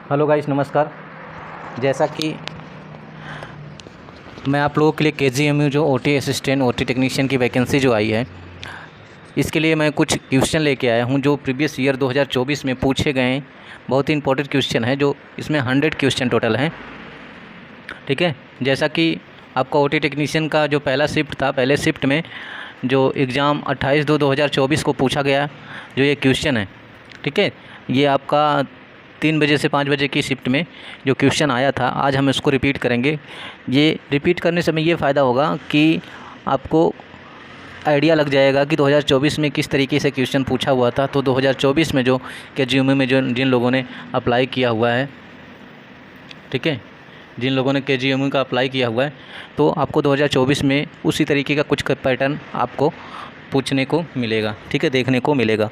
Hello guys, नमस्कार। जैसा कि मैं आप लोगों के लिए KGMU जो OT असिस्टेंट OT टेक्नीशियन की वैकेंसी जो आई है, इसके लिए मैं कुछ क्वेश्चन लेके आया हूं जो प्रीवियस ईयर 2024 में पूछे गए हैं। बहुत ही इंपॉर्टेंट क्वेश्चन है, जो इसमें 100 क्वेश्चन टोटल हैं। ठीक है। जैसा कि आपका OT टेक्नीशियन का जो पहला शिफ्ट था, पहले शिफ्ट में जो एग्ज़ाम 28/2/2024 को पूछा गया, जो ये क्वेश्चन है, ठीक है, ये आपका 3 बजे से 5 बजे की शिफ्ट में जो क्वेश्चन आया था, आज हम इसको रिपीट करेंगे। ये रिपीट करने से में ये फ़ायदा होगा कि आपको आइडिया लग जाएगा कि 2024 में किस तरीके से क्वेश्चन पूछा हुआ था। तो 2024 में जो KGMU में जो जिन लोगों ने अप्लाई किया हुआ है, ठीक है, जिन लोगों ने KGMU का अप्लाई किया हुआ है, तो आपको 2024 में उसी तरीके का कुछ पैटर्न आपको पूछने को मिलेगा, ठीक है, देखने को मिलेगा।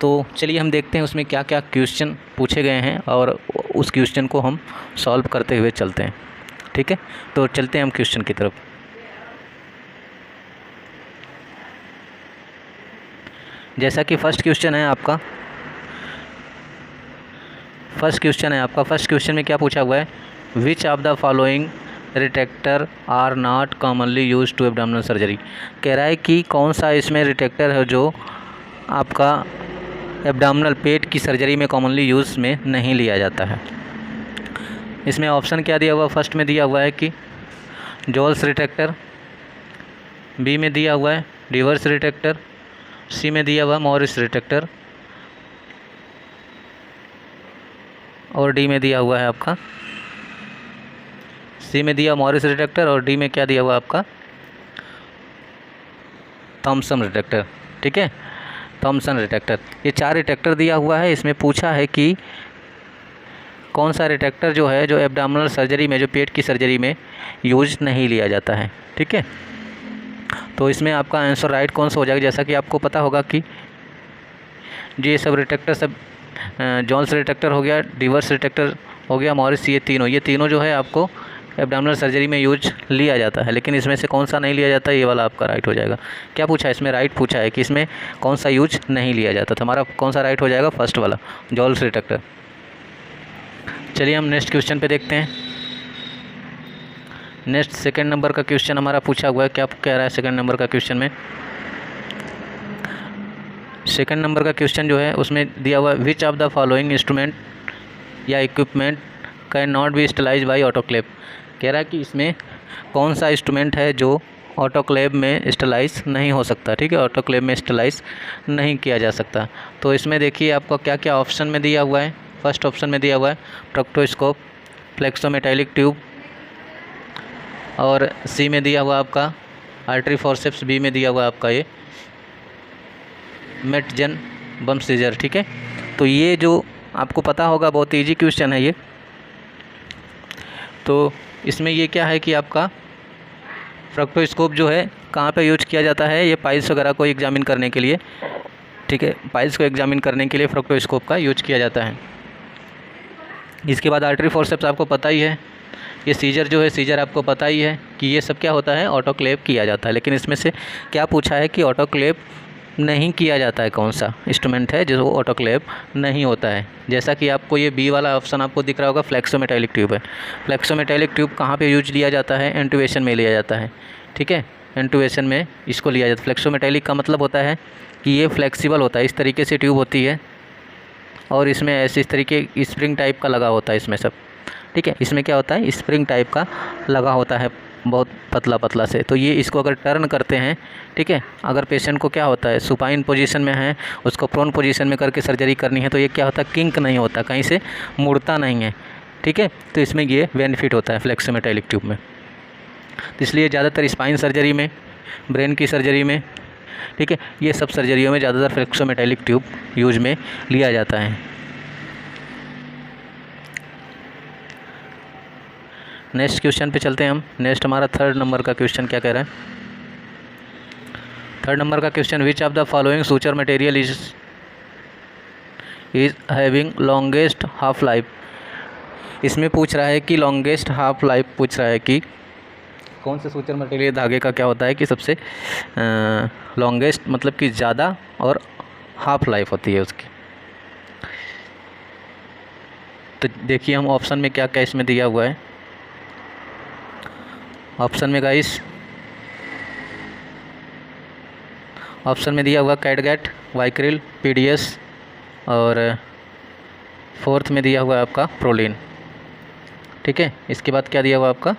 तो चलिए हम देखते हैं उसमें क्या क्या क्वेश्चन पूछे गए हैं और उस क्वेश्चन को हम सॉल्व करते हुए चलते हैं। ठीक है, तो चलते हैं हम क्वेश्चन की तरफ। जैसा कि फर्स्ट क्वेश्चन है आपका, फर्स्ट क्वेश्चन में क्या पूछा हुआ है, which of the following retractor are not commonly use to abdominal surgery. कह रहा है कि कौन सा इसमें रिट्रैक्टर है जो आपका एब्डोमिनल पेट की सर्जरी में कॉमनली यूज़ में नहीं लिया जाता है। इसमें ऑप्शन क्या दिया हुआ, फर्स्ट में दिया हुआ है कि जोल्स रिट्रैक्टर, बी में दिया हुआ है रिवर्स रिट्रैक्टर, सी में दिया हुआ है मॉरिस रिट्रैक्टर, और डी में दिया हुआ है आपका, सी में दिया मॉरिस रिट्रैक्टर और डी में क्या दिया हुआ आपका, थॉमसन रिट्रैक्टर। ठीक है, थॉमसन रिट्रैक्टर। ये 4 रिट्रैक्टर दिया हुआ है। इसमें पूछा है कि कौन सा रिट्रैक्टर जो है, जो एब्डोमिनल सर्जरी में, जो पेट की सर्जरी में यूज नहीं लिया जाता है। ठीक है, तो इसमें आपका आंसर राइट कौन सा हो जाएगा। जैसा कि आपको पता होगा कि ये सब रिट्रैक्टर, सब जोन्स रिट्रैक्टर हो गया, रिवर्स रिट्रैक्टर हो गया, मॉरिस, ये तीनों जो है आपको एब्डोमिनल सर्जरी में यूज लिया जाता है। लेकिन इसमें से कौन सा नहीं लिया जाता, ये वाला आपका राइट हो जाएगा। क्या पूछा है इसमें, राइट पूछा है कि इसमें कौन सा यूज नहीं लिया जाता, तो हमारा कौन सा राइट हो जाएगा, फर्स्ट वाला, जोल्स रिट्रैक्टर। चलिए हम नेक्स्ट क्वेश्चन पे देखते हैं। नेक्स्ट सेकंड नंबर का क्वेश्चन हमारा पूछा हुआ है। क्या कह रहा है सेकंड नंबर का क्वेश्चन में, सेकंड नंबर का क्वेश्चन जो है उसमें दिया हुआ है, which of the following instrument या equipment can not be sterilise by autoclave. कह रहा है कि इसमें कौन सा इंस्ट्रूमेंट है जो ऑटोक्लेव में स्टलाइज नहीं हो सकता। ठीक है, ऑटोक्लेव में स्टलाइज नहीं किया जा सकता। तो इसमें देखिए आपको क्या क्या ऑप्शन में दिया हुआ है। फर्स्ट ऑप्शन में दिया हुआ है प्रोक्टोस्कोप, फ्लेक्सोमेटालिक ट्यूब, और सी में दिया हुआ आपका आर्टरी फॉरसेप्स, बी में दिया हुआ आपका ये मेटजन बम सीजर। ठीक है, तो ये जो आपको पता होगा, बहुत ईजी क्वेश्चन है ये। तो इसमें ये क्या है कि आपका फ्रक्टोस्कोप जो है कहाँ पे यूज किया जाता है, ये पाइल्स वगैरह को एग्जामिन करने के लिए। ठीक है, पाइल्स को एग्जामिन करने के लिए फ्रक्टोस्कोप का यूज किया जाता है। इसके बाद आर्टरी फॉरसेप्स आपको पता ही है, ये सीजर जो है, सीजर आपको पता ही है कि ये सब क्या होता है, ऑटोक्लेव किया जाता है। लेकिन इसमें से क्या पूछा है कि ऑटोक्लेव नहीं किया जाता है, कौन सा इंस्ट्रूमेंट है जो ऑटोक्लेव नहीं होता है। जैसा कि आपको ये बी वाला ऑप्शन आपको दिख रहा होगा, फ्लेक्सोमेटालिक ट्यूब है। फ्लेक्सोमेटालिक ट्यूब कहाँ पे यूज लिया जाता है, इंटुबेशन में लिया जाता है। ठीक है, इंटुबेशन में इसको लिया जाता है। फ्लेक्सोमेटालिक का मतलब होता है कि ये फ्लेक्सिबल होता है, इस तरीके से ट्यूब होती है और इसमें ऐसे इस तरीके स्प्रिंग टाइप का लगा होता है इसमें सब। ठीक है, इसमें क्या होता है, स्प्रिंग टाइप का लगा होता है, बहुत पतला पतला से। तो ये इसको अगर टर्न करते हैं, ठीक है, अगर पेशेंट को क्या होता है, सुपाइन पोजीशन में है, उसको प्रोन पोजीशन में करके सर्जरी करनी है, तो ये क्या होता है, किंक नहीं होता, कहीं से मुड़ता नहीं है। ठीक है, तो इसमें ये बेनिफिट होता है फ्लेक्सोमेटालिक ट्यूब में। तो इसलिए ज़्यादातर स्पाइन सर्जरी में, ब्रेन की सर्जरी में, ठीक है, ये सब सर्जरियों में ज़्यादातर फ्लेक्सोमेटालिक ट्यूब यूज में लिया जाता है। नेक्स्ट क्वेश्चन पे चलते हैं हम। नेक्स्ट हमारा थर्ड नंबर का क्वेश्चन क्या कह रहा है। थर्ड नंबर का question, which of the following suture material is having longest half life. इसमें पूछ रहा है कि लॉन्गेस्ट हाफ लाइफ पूछ रहा है कि कौन से सूचर मटेरियल, धागे का क्या होता है कि सबसे लॉन्गेस्ट मतलब कि ज़्यादा और हाफ लाइफ होती है उसकी। तो देखिए हम ऑप्शन में क्या क्या इसमें दिया हुआ है। ऑप्शन में गाइस, ऑप्शन में दिया हुआ कैटगैट, वाइक्रिल, पीडीएस, और फोर्थ में दिया हुआ है आपका प्रोलिन। ठीक है, इसके बाद क्या दिया हुआ आपका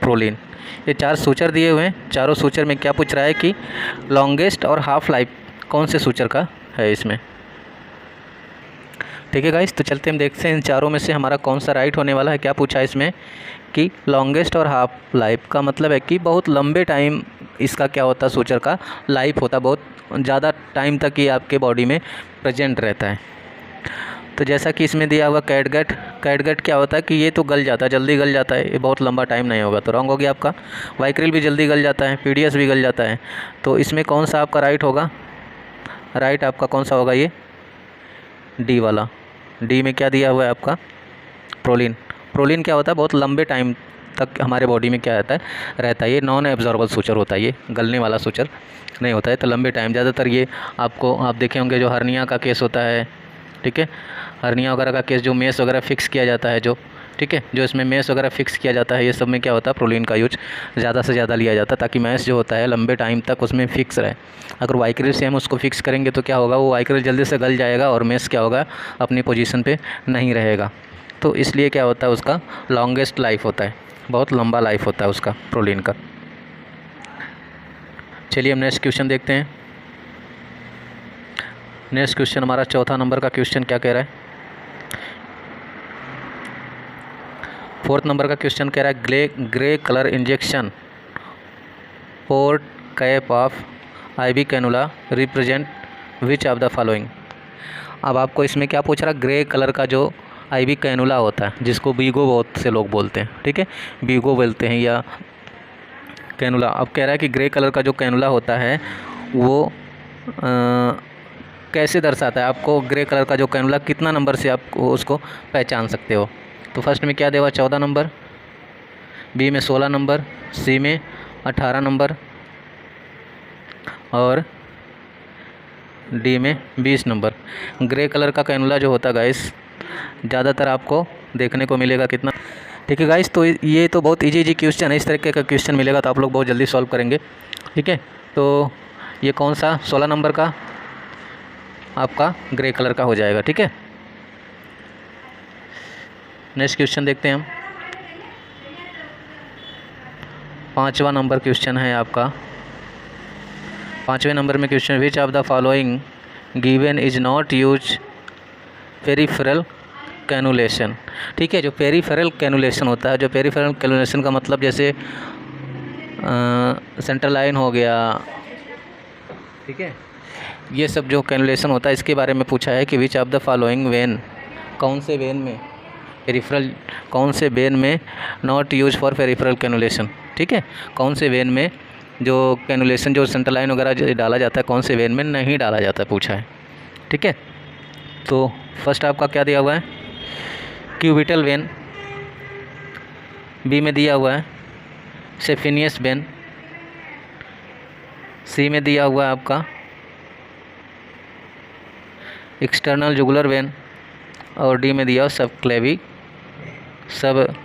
प्रोलिन। ये 4 सूचर दिए हुए हैं। चारों सूचर में क्या पूछ रहा है कि लॉन्गेस्ट और हाफ लाइफ कौन से सूचर का है इसमें। ठीक है गाइस, तो चलते हम देखते हैं इन चारों में से हमारा कौन सा राइट होने वाला है। क्या पूछा है इसमें कि लॉन्गेस्ट और हाफ लाइफ का मतलब है कि बहुत लंबे टाइम इसका क्या होता है, सूचर का लाइफ होता है, बहुत ज़्यादा टाइम तक ये आपके बॉडी में प्रेजेंट रहता है। तो जैसा कि इसमें दिया हुआ कैटगट, कैटगट क्या होता है कि ये तो गल जाता है, जल्दी गल जाता है, ये बहुत लंबा टाइम नहीं होगा, तो रॉन्ग हो गया आपका। वाइक्रिल भी जल्दी गल जाता है, पीडीएस भी गल जाता है, तो इसमें कौन सा आपका राइट होगा, राइट आपका कौन सा होगा, ये डी वाला। डी में क्या दिया हुआ है आपका प्रोलिन। प्रोलिन क्या होता है, बहुत लंबे टाइम तक हमारे बॉडी में क्या रहता है, ये नॉन एब्जॉर्बल सूचर होता है, ये गलने वाला सूचर नहीं होता है। तो लंबे टाइम, ज़्यादातर ये आपको आप देखे होंगे जो हर्निया का केस होता है, ठीक है, हर्निया वगैरह का केस, जो मेस वगैरह फिक्स किया जाता है, जो ठीक है, जो इसमें मेस वगैरह फिक्स किया जाता है, ये सब में क्या होता है प्रोलिन का यूज ज़्यादा से ज़्यादा लिया जाता है, ताकि मेस जो होता है लंबे टाइम तक उसमें फिक्स रहे। अगर वाइक्रिल से हम उसको फिक्स करेंगे तो क्या होगा, वो वाइक्रिल जल्दी से गल जाएगा और मेस क्या होगा, अपनी पोजीशन पे नहीं रहेगा। तो इसलिए क्या होता है, उसका लॉन्गेस्ट लाइफ होता है, बहुत लंबा लाइफ होता है उसका प्रोलिन का। चलिए हम नेक्स्ट क्वेश्चन देखते हैं। नेक्स्ट क्वेश्चन हमारा चौथा नंबर का क्वेश्चन क्या कह रहा है। 4th नंबर का क्वेश्चन कह रहा है grey colour injection port cap of IV cannula represent which of the following. अब आपको इसमें क्या पूछ रहा है, ग्रे कलर का जो आईवी कैनुला होता है, जिसको बीगो बहुत से लोग बोलते हैं, ठीक है, बीगो बोलते हैं या कैनुला। अब कह रहा है कि ग्रे कलर का जो कैनुला होता है वो कैसे दर्शाता है, आपको ग्रे कलर का जो कैनुला कितना नंबर से आप उसको पहचान सकते हो। तो फर्स्ट में क्या देगा, 14 नंबर, बी में 16 नंबर, सी में 18 नंबर और डी में 20 नंबर। ग्रे कलर का कैनुला जो होता है गाइस, ज़्यादातर आपको देखने को मिलेगा कितना। ठीक है गाइस, तो ये तो बहुत इजी क्वेश्चन है, इस तरीके का क्वेश्चन मिलेगा तो आप लोग बहुत जल्दी सॉल्व करेंगे। ठीक है, तो ये कौन सा 16 नंबर का आपका ग्रे कलर का हो जाएगा। ठीक है, नेक्स्ट क्वेश्चन देखते हैं हम। 5वां नंबर क्वेश्चन है आपका। 5वें नंबर में question, which of the following given is not use peripheral cannulation. ठीक है, जो पेरिफेरल कैनुलेशन होता है, जो पेरिफेरल कैनुलेशन का मतलब जैसे सेंट्रल लाइन हो गया, ठीक है, ये सब जो कैनुलेशन होता है इसके बारे में पूछा है कि विच ऑफ द फॉलोइंग वेन, कौन से वेन में पेरिफेरल, कौन से वेन में not use for peripheral cannulation. ठीक है, कौन से वेन में जो कैनुलेशन, जो सेंट्रल लाइन वगैरह जो डाला जाता है, कौन से वेन में नहीं डाला जाता है, पूछा है। ठीक है, तो फर्स्ट आपका क्या दिया हुआ है, क्यूबिटल वेन, बी में दिया हुआ है सेफिनियस वेन, सी में दिया हुआ है आपका एक्सटर्नल जुगुलर वेन और डी में दिया सब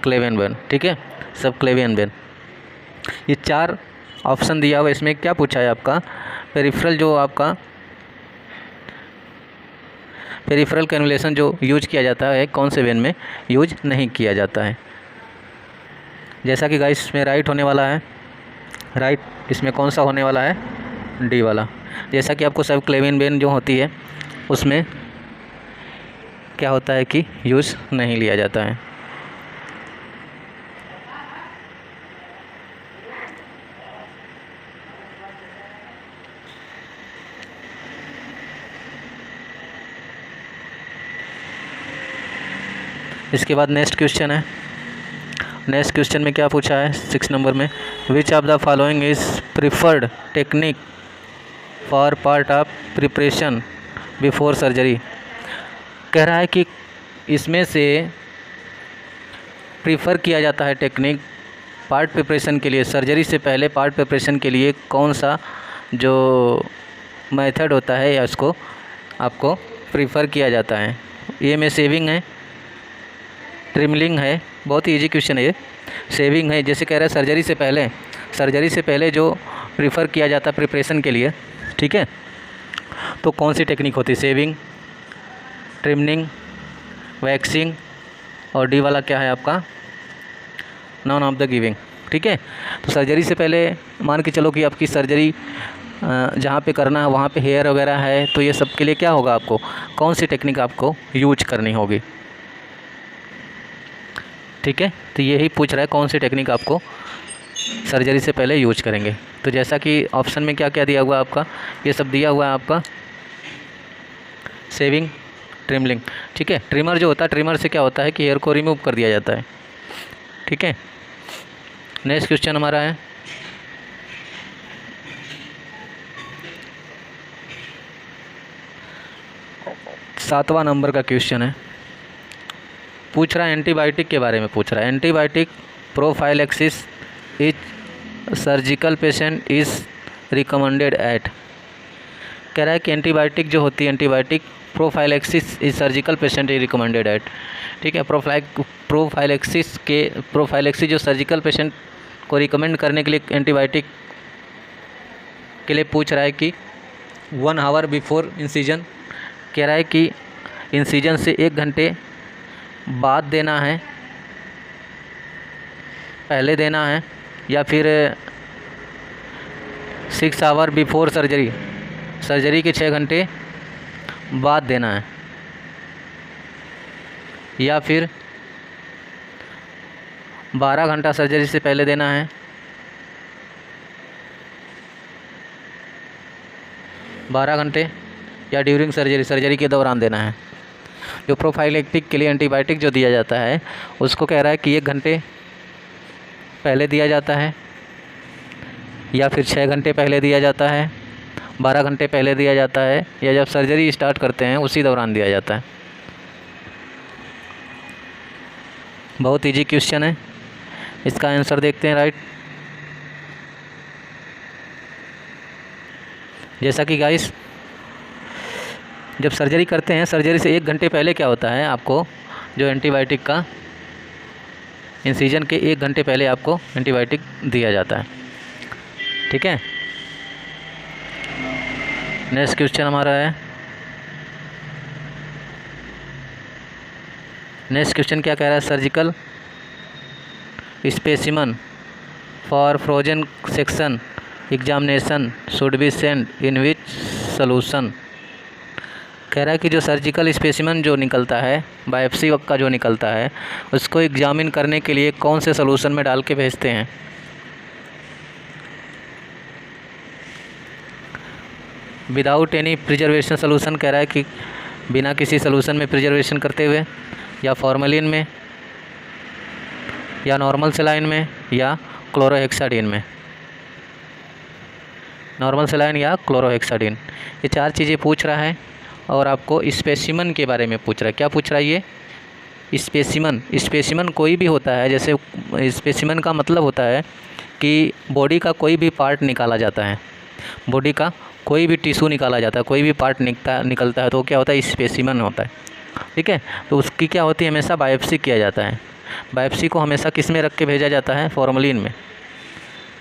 क्लेवियन वेन। ठीक है, सब क्लेवियन वेन। ये 4 ऑप्शन दिया हुआ, इसमें क्या पूछा है आपका, पेरिफेरल जो आपका पेरिफेरल कैनुलेशन जो यूज किया जाता है कौन से वेन में यूज नहीं किया जाता है। जैसा कि गाइस इसमें राइट होने वाला है, राइट इसमें कौन सा होने वाला है, डी वाला। जैसा कि आपको सब क्लेवियन वेन जो होती है उसमें क्या होता है कि यूज़ नहीं लिया जाता है। इसके बाद नेक्स्ट क्वेश्चन है। नेक्स्ट क्वेश्चन में क्या पूछा है 6 नंबर में, विच of the following is preferred technique for part of preparation before surgery. कह रहा है कि इसमें से प्रीफर किया जाता है टेक्निक पार्ट प्रिपरेशन के लिए, सर्जरी से पहले पार्ट प्रिपरेशन के लिए कौन सा जो मेथड होता है या उसको आपको प्रीफर किया जाता है। ए में सेविंग है, ट्रिमलिंग है, बहुत ही ईजी क्वेश्चन है ये। सेविंग है, जैसे कह रहा है सर्जरी से पहले जो प्रीफर किया जाता है प्रिपरेशन के लिए, ठीक है, तो कौन सी टेक्निक होती है? सेविंग, ट्रिमिंग, वैक्सिंग, और डी वाला क्या है आपका? नॉन ऑफ द गिविंग, ठीक है। तो सर्जरी से पहले मान के चलो कि आपकी सर्जरी जहाँ पे करना है वहाँ पे हेयर वगैरह है, तो ये सब के लिए क्या होगा? आपको कौन सी टेक्निक आपको यूज करनी होगी, ठीक है। तो यही पूछ रहा है कौन सी टेक्निक आपको सर्जरी से पहले यूज करेंगे। तो जैसा कि ऑप्शन में क्या क्या दिया हुआ है आपका, ये सब दिया हुआ है आपका, सेविंग, ट्रिमलिंग, ठीक है। ट्रिमर जो होता है, ट्रिमर से क्या होता है कि हेयर को रिमूव कर दिया जाता है, ठीक है। नेक्स्ट क्वेश्चन हमारा है सातवां नंबर का क्वेश्चन है, पूछ रहा है एंटीबायोटिक के बारे में पूछ रहा है। Antibiotic prophylaxis is surgical patient is recommended at, कह रहा है कि एंटीबायोटिक जो होती है, antibiotic prophylaxis is surgical patient is recommended at, ठीक है। प्रोफाइलैक्सिस जो सर्जिकल पेशेंट को रिकमेंड करने के लिए एंटीबायोटिक के लिए पूछ रहा है कि 1 आवर बिफोर इंसिजन, कह रहा है कि इंसिजन से 1 घंटे बाद देना है, पहले देना है, या फिर 6 आवर बिफोर सर्जरी के 6 घंटे बाद देना है, या फिर 12 घंटा सर्जरी से पहले देना है, 12 घंटे, या ड्यूरिंग सर्जरी के दौरान देना है। जो प्रोफाइलेक्टिक के लिए एंटीबायोटिक जो दिया जाता है उसको कह रहा है कि 1 घंटे पहले दिया जाता है, या फिर 6 घंटे पहले दिया जाता है, 12 घंटे पहले दिया जाता है, या जब सर्जरी स्टार्ट करते हैं उसी दौरान दिया जाता है। बहुत इजी क्वेश्चन है, इसका आंसर देखते हैं। राइट, जैसा कि गाइस जब सर्जरी करते हैं, सर्जरी से 1 घंटे पहले क्या होता है, आपको जो एंटीबायोटिक का इंसिजन के 1 घंटे पहले आपको एंटीबायोटिक दिया जाता है, ठीक है। नेक्स्ट क्वेश्चन हमारा है, नेक्स्ट क्वेश्चन क्या कह रहा है? Surgical specimen for frozen section examination should be sent in which solution, कह रहा है कि जो सर्जिकल स्पेसिमन जो निकलता है, बायोप्सी का जो निकलता है, उसको एग्जामिन करने के लिए कौन से सॉल्यूशन में डाल के भेजते हैं? विदाउट एनी प्रिजर्वेशन सॉल्यूशन, कह रहा है कि बिना किसी सॉल्यूशन में प्रिजर्वेशन करते हुए, या फॉर्मेलिन में, या नॉर्मल सेलाइन में, या क्लोरोहेक्साडीन में। नॉर्मल सेलाइन या क्लोरोहेक्साडीन, ये 4 चीज़ें पूछ रहा है। और आपको स्पेसिमन के बारे में पूछ रहा है। क्या पूछ रहा है ये? स्पेसिमन कोई भी होता है, जैसे स्पेसिमन का मतलब होता है कि बॉडी का कोई भी पार्ट निकाला जाता है, बॉडी का कोई भी टिश्यू निकाला जाता है, कोई भी पार्ट निकलता है, तो क्या होता है? स्पेसिमन होता है, ठीक है। तो उसकी क्या होती है? हमेशा बायोप्सी किया जाता है। बायोप्सी को हमेशा किस में रख के भेजा जाता है? फॉर्मेलिन में,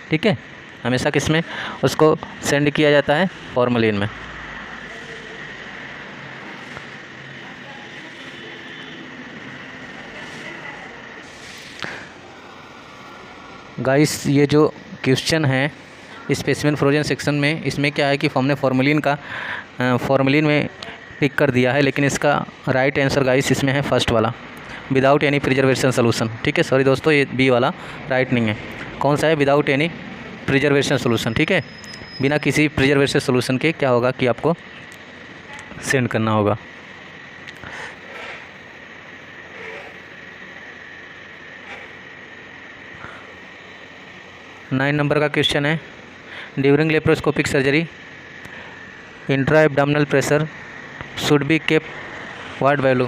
ठीक है। हमेशा किस में उसको सेंड किया जाता है? फॉर्मेलिन में। गाइस ये जो क्वेश्चन है स्पेसिमेन फ्रोजन सेक्शन में, इसमें क्या है कि हमने फॉर्मेलिन में टिक कर दिया है, लेकिन इसका राइट आंसर गाइस इसमें है फर्स्ट वाला, विदाउट एनी प्रिजर्वेशन सोल्यूशन, ठीक है। सॉरी दोस्तों, ये बी वाला राइट नहीं है। कौन सा है? विदाउट एनी प्रिजर्वेशन सोल्यूशन, ठीक है। बिना किसी प्रिजर्वेशन सोल्यूशन के क्या होगा कि आपको सेंड करना होगा। नाइन नंबर का क्वेश्चन है, during laparoscopic surgery intra abdominal pressure should be kept what value,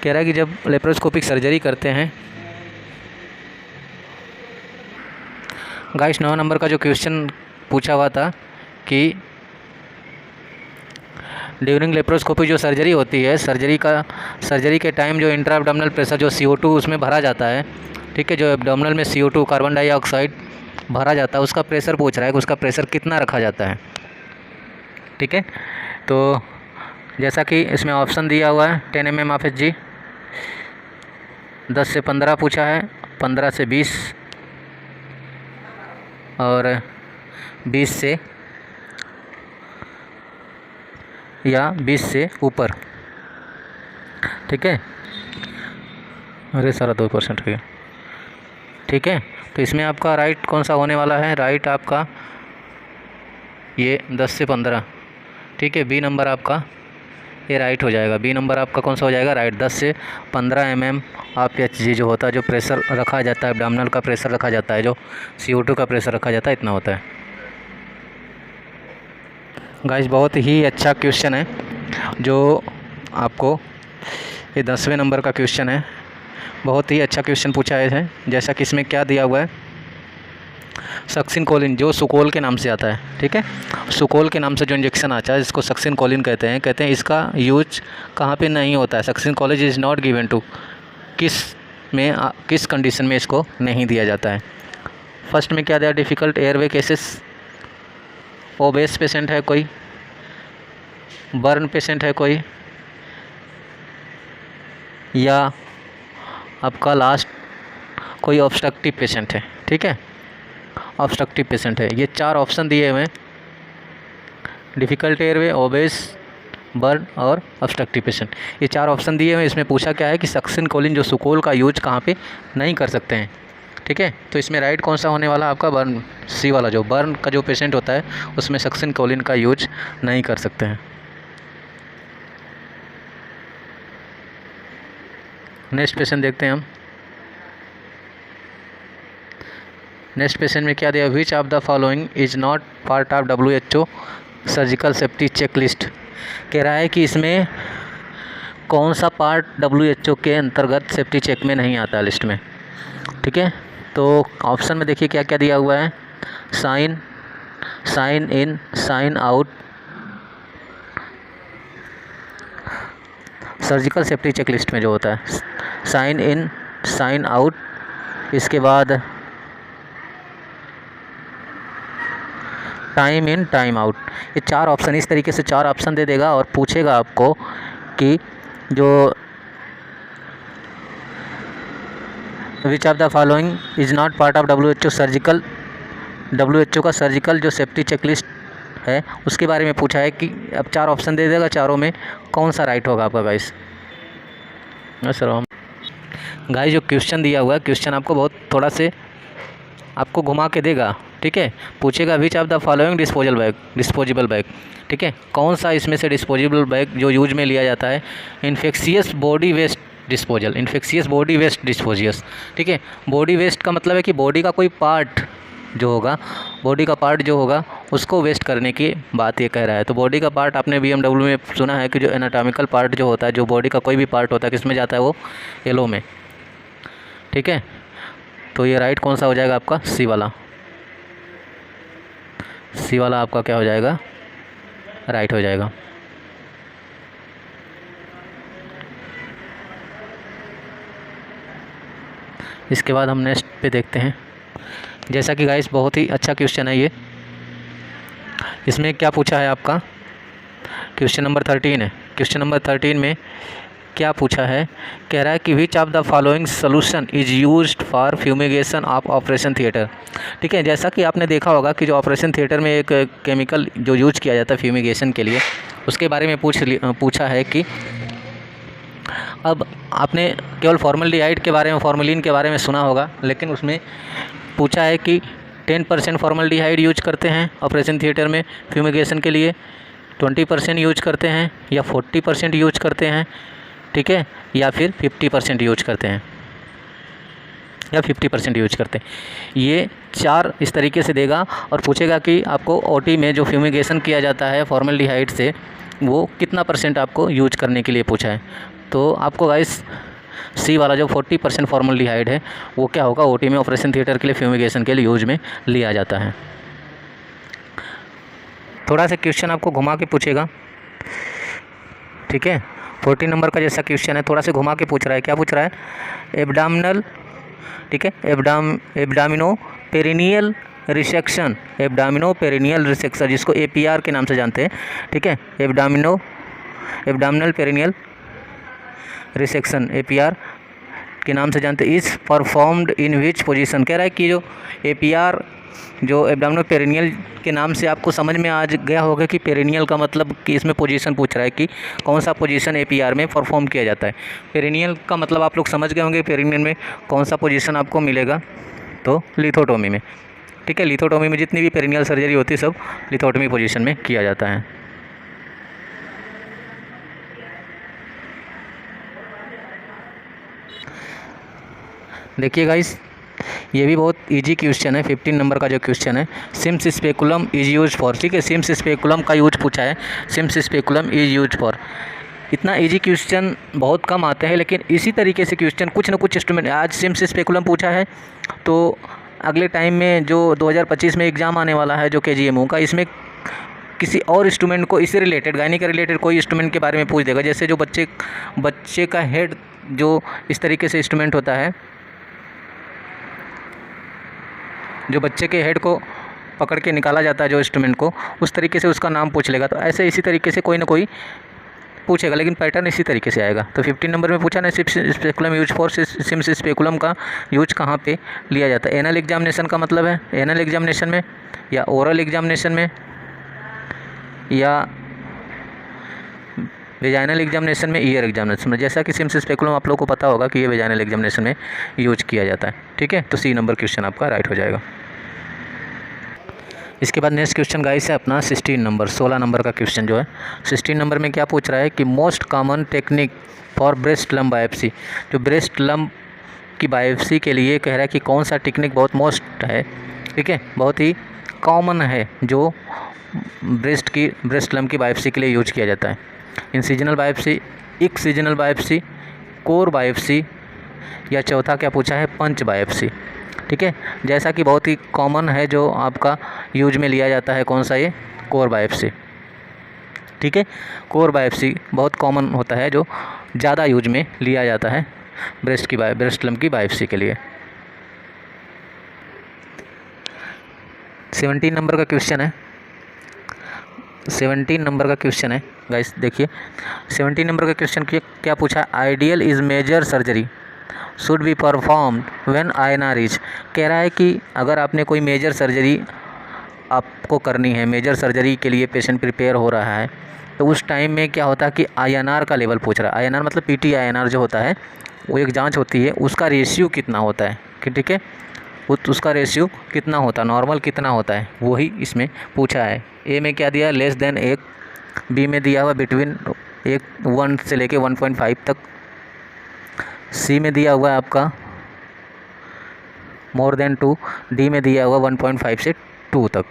कह रहा है कि जब लेप्रोस्कोपिक सर्जरी करते हैं, गाइस 9 नंबर का जो क्वेश्चन पूछा हुआ था कि ड्यूरिंग लेप्रोस्कोपी जो सर्जरी होती है, सर्जरी के टाइम जो इंट्रा एब्डोमिनल प्रेशर जो CO2 उसमें भरा जाता है, ठीक है, जो एब्डोमिनल में CO2 कार्बन डाइऑक्साइड भरा जाता है, उसका प्रेशर पूछ रहा है कि उसका प्रेशर कितना रखा जाता है। ठीक है, तो जैसा कि इसमें ऑप्शन दिया हुआ है 10 mm ऑफ Hg, 10 से 15 पूछा है, 15 से 20 और 20 से या 20 से ऊपर। ठीक है, अरे सारा 2% हो गया। ठीक है, तो इसमें आपका राइट कौन सा होने वाला है? राइट आपका ये 10 से 15। ठीक है, बी नंबर आपका ये राइट हो जाएगा। बी नंबर आपका कौन सा हो जाएगा? राइट। 10 से 15 mm ऑफ Hg जो होता है, जो प्रेशर रखा जाता है, एब्डोमिनल का प्रेशर रखा जाता है, जो CO2 का प्रेशर रखा जाता है, इतना होता है। गाइस बहुत ही अच्छा क्वेश्चन है जो आपको ये 10वें नंबर का क्वेश्चन है। बहुत ही अच्छा क्वेश्चन पूछा है। जैसा कि इसमें क्या दिया हुआ है, सक्सिनकोलिन जो सुकोल के नाम से आता है। ठीक है, सुकोल के नाम से जो इंजेक्शन आता है जिसको सक्सिनकोलिन कहते हैं इसका यूज कहाँ पे नहीं होता है। सक्सिनकोलिन इज़ नॉट गिवन टू, किस कंडीशन में इसको नहीं दिया जाता है। फर्स्ट में क्या दिया? Difficult airway cases, obese patient है कोई, बर्न पेशेंट है कोई, या आपका लास्ट कोई ऑब्स्ट्रक्टिव पेशेंट है। ठीक है, ऑब्स्ट्रक्टिव पेशेंट है। ये 4 ऑप्शन दिए हुए हैं, डिफ़िकल्ट एयरवे, ओबेस, बर्न और ऑब्स्ट्रक्टिव पेशेंट। ये 4 ऑप्शन दिए हुए हैं। इसमें पूछा क्या है कि सक्सिनकोलिन जो सुकोल का यूज कहाँ पे नहीं कर सकते हैं। ठीक है, तो इसमें राइट कौन सा होने वाला आपका? बर्न, सी वाला। जो बर्न का जो पेशेंट होता है उसमें सक्सिनकोलिन का यूज नहीं कर सकते हैं। नेक्स्ट पेशेंट देखते हैं हम। नेक्स्ट पेशेंट में क्या दिया? Which of the following is not part of WHO surgical safety check list. कह रहा है कि इसमें कौन सा पार्ट WHO के अंतर्गत सेफ्टी चेक में नहीं आता लिस्ट में। ठीक है, तो ऑप्शन में देखिए क्या क्या दिया हुआ है। Sign, sign in, sign out, surgical safety check list में जो होता है साइन इन, साइन आउट, इसके बाद टाइम इन, टाइम आउट। ये 4 ऑप्शन, इस तरीके से 4 ऑप्शन दे देगा और पूछेगा आपको कि जो विच of the following is not part of WHO का सर्जिकल जो सेफ्टी चेकलिस्ट है उसके बारे में पूछा है कि अब 4 ऑप्शन दे देगा, चारों में कौन सा राइट होगा आपका गाइस? सर गाइस जो क्वेश्चन दिया हुआ है, क्वेश्चन आपको बहुत थोड़ा से आपको घुमा के देगा। ठीक है, पूछेगा विच of the following disposable bag. ठीक है, कौन सा इसमें से डिस्पोजेबल बैग जो यूज में लिया जाता है? Infectious body waste disposal, infectious body waste disposal. ठीक है, बॉडी वेस्ट का मतलब है कि बॉडी का कोई पार्ट जो होगा, बॉडी का पार्ट जो होगा उसको वेस्ट करने की बात ये कह रहा है। तो बॉडी का पार्ट आपने BMW में सुना है कि जो एनाटॉमिकल पार्ट जो होता है, जो बॉडी का कोई भी पार्ट होता है, किस में जाता है? वो येलो में। ठीक है, तो ये राइट कौन सा हो जाएगा आपका? सी वाला। सी वाला आपका क्या हो जाएगा? राइट हो जाएगा। इसके बाद हम नेक्स्ट पे देखते हैं। जैसा कि गाइस बहुत ही अच्छा क्वेश्चन है ये। इसमें क्या पूछा है आपका? क्वेश्चन नंबर 13 है। क्वेश्चन नंबर 13 में क्या पूछा है? कह रहा है कि विच of the following solution is used for fumigation of operation theatre. ठीक है, जैसा कि आपने देखा होगा कि जो ऑपरेशन थिएटर में एक केमिकल जो यूज किया जाता है फ्यूमिगेशन के लिए, उसके बारे में पूछा है कि अब आपने केवल फॉर्मल्डिहाइड के बारे में, फॉर्मेलिन के बारे में सुना होगा, लेकिन उसमें पूछा है कि 10% फॉर्मल्डिहाइड यूज करते हैं ऑपरेशन थिएटर में फ्यूमिगेशन के लिए, 20% यूज करते हैं, या 40% यूज करते हैं। ठीक है, या फिर 50% यूज करते हैं, या 50% यूज करते हैं। ये 4 इस तरीके से देगा और पूछेगा कि आपको OT में जो फ्यूमिगेशन किया जाता है फॉर्मल्डिहाइड से, वो कितना % आपको यूज करने के लिए पूछा है। तो आपको गाइस सी वाला जो 40% फॉर्मल्डिहाइड है वो क्या होगा? OT में, ऑपरेशन थिएटर के लिए फ्यूमिगेशन के लिए यूज में लिया जाता है। थोड़ा सा क्वेश्चन आपको घुमा के पूछेगा ठीक है। 14 नंबर का जैसा क्वेश्चन है, थोड़ा सा घुमा के पूछ रहा है। क्या पूछ रहा है? एब्डामिनल, ठीक है, एब्डामिनो पेरिनियल रिसेक्शन, एब्डामिनो पेरिनियल रिसेक्शन, जिसको APR के नाम से जानते हैं, ठीक है, एब्डामिनल पेरिनियल रिसेक्शन APR के नाम से जानते हैं। Is performed in which position. कह रहा है कि जो APR जो एब्डामिनो पेरिनियल के नाम से आपको समझ में आ गया होगा कि पेरिनियल का मतलब कि इसमें पोजीशन पूछ रहा है कि कौन सा पोजीशन APR में परफॉर्म किया जाता है। पेरिनियल का मतलब आप लोग समझ गए होंगे, पेरिनियल में कौन सा पोजीशन आपको मिलेगा, तो लिथोटोमी में, ठीक है। लिथोटोमी में जितनी भी पेरिनियल सर्जरी होती है सब लिथोटोमी पोजीशन में किया जाता है। देखिए गाइस, ये भी बहुत इजी क्वेश्चन है। 15 नंबर का जो क्वेश्चन है, Sims speculum is use for, ठीक है, सिम्स स्पेकुलम का यूज पूछा है, Sims speculum is use for. इतना इजी क्वेश्चन बहुत कम आते हैं, लेकिन इसी तरीके से क्वेश्चन कुछ ना कुछ इंस्ट्रूमेंट, आज सिम्स स्पेकुलम पूछा है तो अगले टाइम में जो 2025 में एग्ज़ाम आने वाला है जो KGMU का, इसमें किसी और इंस्ट्रूमेंट को इससे रिलेटेड, गायनी के रिलेटेड कोई इंस्ट्रूमेंट के बारे में पूछ देगा। जैसे जो बच्चे का हेड जो इस तरीके से इंस्ट्रूमेंट होता है, जो बच्चे के हेड को पकड़ के निकाला जाता है जो इंस्ट्रूमेंट को, उस तरीके से उसका नाम पूछ लेगा। तो ऐसे इसी तरीके से कोई ना कोई पूछेगा, लेकिन पैटर्न इसी तरीके से आएगा। तो 15 नंबर में पूछा ना, Sims speculum use for, Sims speculum का यूज कहाँ पे लिया जाता है? एनल एग्जामिनेशन का मतलब है एनल एग्जामिनेशन में, या ओरल एग्जामिनेशन में, या वेजाइनल एग्जामिनेशन में, ईयर एग्जामिनेशन में। जैसा कि सिम्स स्पेकुलम आप लोगों को पता होगा कि ये वेजाइनल एग्जामिनेशन में यूज किया जाता है, ठीक है। तो C नंबर क्वेश्चन आपका राइट हो जाएगा। इसके बाद नेक्स्ट क्वेश्चन गाइस है अपना 16 नंबर, 16 नंबर का क्वेश्चन जो है 16 नंबर में क्या पूछ रहा है कि most common technique for breast lump biopsy, जो ब्रेस्ट लंप की बायोप्सी के लिए कह रहा है कि कौन सा टेक्निक बहुत मोस्ट है, ठीक है, बहुत ही कॉमन है जो ब्रेस्ट लंप की बायोप्सी के लिए यूज किया जाता है। Incisional biopsy, excisional biopsy, core biopsy, या चौथा क्या पूछा है, पंच बायोप्सी, ठीक है। जैसा कि बहुत ही कॉमन है जो आपका यूज में लिया जाता है, कौन सा, ये कोर बायोप्सी, ठीक है। कोर बायोप्सी बहुत कॉमन होता है जो ज़्यादा यूज में लिया जाता है ब्रेस्ट लंप की बायोप्सी के लिए। 17 नंबर का क्वेश्चन है, 17 नंबर का क्वेश्चन है गाइस। देखिए 17 नंबर का क्वेश्चन क्या पूछा, ideal is major surgery should be performed when INR is. कह रहा है कि अगर आपने कोई मेजर सर्जरी आपको करनी है, मेजर सर्जरी के लिए पेशेंट प्रिपेयर हो रहा है, तो उस टाइम में क्या होता है कि INR का लेवल पूछ रहा है। INR मतलब PT INR जो होता है वो एक जांच होती है, उसका रेशियो कितना होता है, कि ठीक है, उसका रेशियो कितना होता है, नॉर्मल कितना होता है, वही इसमें पूछा है। A में क्या दिया, लेस देन 1, B में दिया हुआ बिटवीन 1 से लेके 1.5 तक, C में दिया हुआ है आपका मोर देन 2, D में दिया हुआ 1.5 से 2 तक,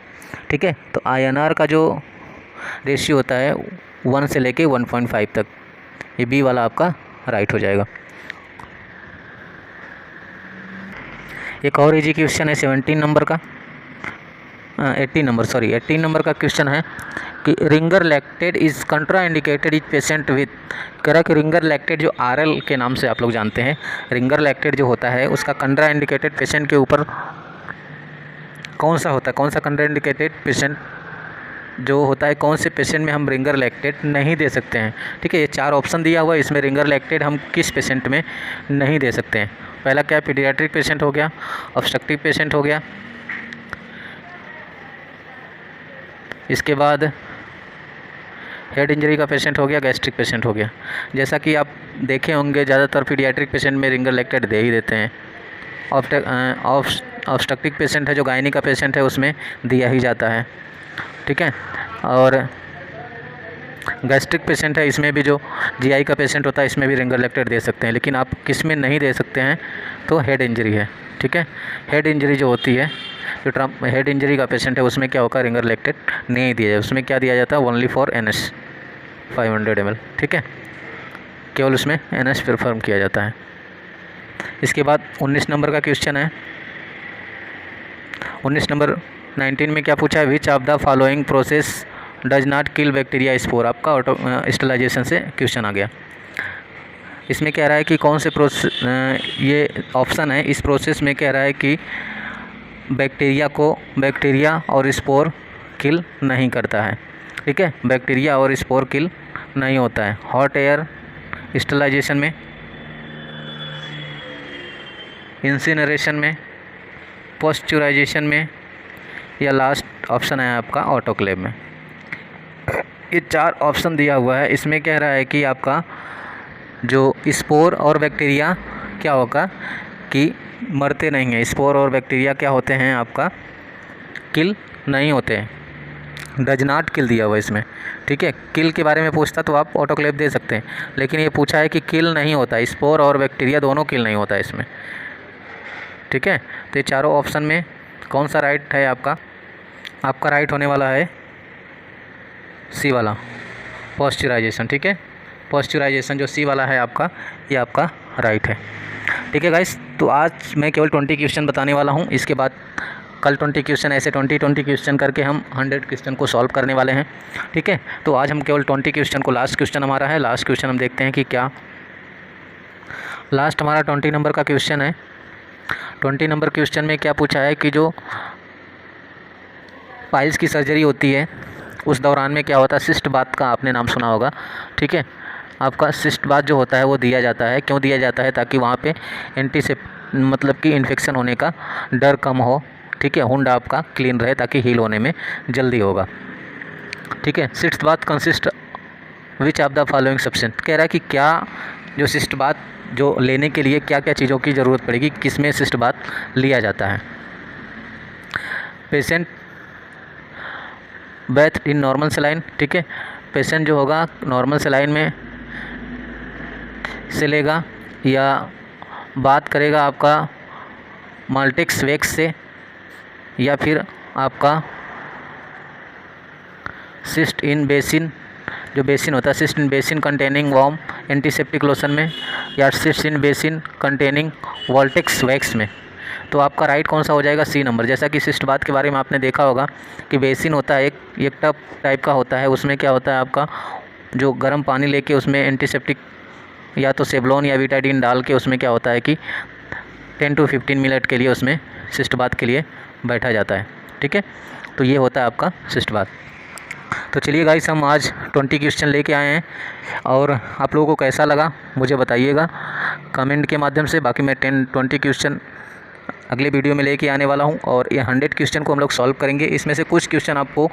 ठीक है। तो INR का जो रेशियो होता है 1 से लेके 1.5 तक, ये B वाला आपका राइट हो जाएगा। एक और इजी क्वेश्चन है 17 नंबर का, 18 नंबर का क्वेश्चन है कि Ringer lactate is contraindicated is patient with. कह रहा है कि रिंगर लैक्टेट जो RL के नाम से आप लोग जानते हैं, रिंगर लैक्टेट जो होता है उसका कंट्रा इंडिकेटेड पेशेंट के ऊपर कौन सा होता है, कौन सा कंट्रा इंडिकेटेड पेशेंट जो होता है, कौन से पेशेंट में हम रिंगर लैक्टेट नहीं दे सकते हैं, ठीक है। ये 4 ऑप्शन दिया हुआ है, इसमें रिंगर लैक्टेट हम किस पेशेंट में नहीं दे सकते हैं। पहला क्या, पीडियाट्रिक पेशेंट हो गया, ऑब्स्ट्रक्टिव पेशेंट हो गया, इसके बाद हेड इंजरी का पेशेंट हो गया, गैस्ट्रिक पेशेंट हो गया। जैसा कि आप देखे होंगे ज़्यादातर पीडियाट्रिक पेशेंट में रिंगर लैक्टेट दे ही देते हैं। ऑब्स्ट्रक्टिव पेशेंट है जो गायनी का पेशेंट है उसमें दिया ही जाता है, ठीक है। और गैस्ट्रिक पेशेंट है, इसमें भी जो GI का पेशेंट होता है इसमें भी रिंगर लैक्टेट दे सकते हैं। लेकिन आप किस में नहीं दे सकते हैं, तो हेड इंजरी है, ठीक है। हेड इंजरी जो होती है, जो हेड इंजरी का पेशेंट है उसमें क्या होगा, रिंगर लैक्टेट नहीं दिया जाए। उसमें क्या दिया जाता है, ओनली फॉर NS 500 ml, ठीक है, केवल उसमें NS परफॉर्म किया जाता है। इसके बाद 19 नंबर का क्वेश्चन है, 19 नंबर 19 में क्या पूछा है, which of the following process does not kill bacteria spore, आपका ऑटो स्टेलाइजेशन से क्वेश्चन आ गया। इसमें कह रहा है कि कौन से प्रोसेस, ये ऑप्शन है, इस प्रोसेस में कह रहा है कि बैक्टीरिया और स्पोर किल नहीं करता है। ठीक है, बैक्टीरिया और स्पोर किल नहीं होता है। हॉट एयर स्टेलाइजेशन में, इंसिनरेशन में, पॉस्चराइजेशन में, या लास्ट ऑप्शन है आपका ऑटोक्लेव में। ये 4 ऑप्शन दिया हुआ है। इसमें कह रहा है कि आपका जो स्पोर और बैक्टीरिया क्या होगा कि मरते नहीं हैं। स्पोर और बैक्टीरिया क्या होते हैं आपका, किल नहीं होते हैं। डज नॉट किल दिया हुआ इसमें। ठीक है, किल के बारे में पूछता तो आप ऑटोक्लेव दे सकते हैं, लेकिन ये पूछा है कि किल नहीं होता, स्पोर और बैक्टीरिया दोनों किल नहीं होता इसमें। ठीक है, तो ये चारों ऑप्शन में कौन सा राइट है आपका? आपका राइट होने वाला है सी वाला, पॉस्चराइजेशन। ठीक है, पॉस्चराइजेशन जो सी वाला है आपका, ये आपका राइट है। ठीक है गाइस, तो आज मैं केवल 20 क्वेश्चन बताने वाला हूँ। इसके बाद कल 20 क्वेश्चन, ऐसे 20 क्वेश्चन करके हम 100 क्वेश्चन को सॉल्व करने वाले हैं। ठीक है, तो आज हम केवल 20 क्वेश्चन को, लास्ट क्वेश्चन हमारा है। लास्ट क्वेश्चन हम देखते हैं कि क्या लास्ट हमारा 20 नंबर का क्वेश्चन है। 20 नंबर क्वेश्चन में क्या पूछा है कि जो पाइल्स की सर्जरी होती है उस दौरान में क्या होता है, सिस्ट बात का आपने नाम सुना होगा। ठीक है, आपका सिस्ट बात जो होता है वो दिया जाता है। क्यों दिया जाता है? ताकि वहाँ पे मतलब कि इन्फेक्शन होने का डर कम हो। ठीक है, हुंड आपका क्लीन रहे ताकि हील होने में जल्दी होगा। ठीक है, सिस्ट बात consist which of the following substance, कह रहा है कि क्या जो सिस्ट बात जो लेने के लिए क्या क्या चीज़ों की ज़रूरत पड़ेगी, किसमें सिस्ट बात लिया जाता है। Patient bath in normal saline. ठीक है, पेशेंट जो होगा नॉर्मल सलाइन में से लेगा या बात करेगा आपका माल्टेक्स वैक्स से, या फिर आपका सिस्ट इन बेसिन, जो बेसिन होता है cyst in basin containing warm antiseptic lotion में, या cyst in basin containing voltex wax में। तो आपका राइट कौन सा हो जाएगा? C number. जैसा कि सिस्ट बात के बारे में आपने देखा होगा कि बेसिन होता है एक टब टाइप का होता है, उसमें क्या होता है आपका जो गर्म पानी लेके उसमें एंटीसेप्टिक या तो सेवलॉन या बीटाडीन डाल के उसमें क्या होता है कि 10 to 15 मिनट के लिए उसमें सिस्ट बात के लिए बैठा जाता है। ठीक है, तो ये होता है आपका सिस्ट बात। तो चलिए गाइस, हम आज 20 क्वेश्चन लेके आए हैं और आप लोगों को कैसा लगा मुझे बताइएगा कमेंट के माध्यम से। बाकी मैं 20 क्वेश्चन अगले वीडियो में लेके आने वाला हूं और ये 100 क्वेश्चन को हम लोग सॉल्व करेंगे। इसमें से कुछ क्वेश्चन आपको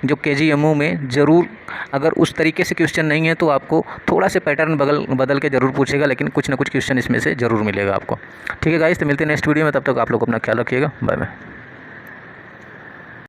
जो KGMU में ज़रूर, अगर उस तरीके से क्वेश्चन नहीं है तो आपको थोड़ा से पैटर्न बदल के ज़रूर पूछेगा, लेकिन कुछ ना कुछ क्वेश्चन इसमें से ज़रूर मिलेगा आपको। ठीक है गाइस, तो मिलते हैं नेक्स्ट वीडियो में। तब तक आप लोग अपना ख्याल रखिएगा। Bye bye.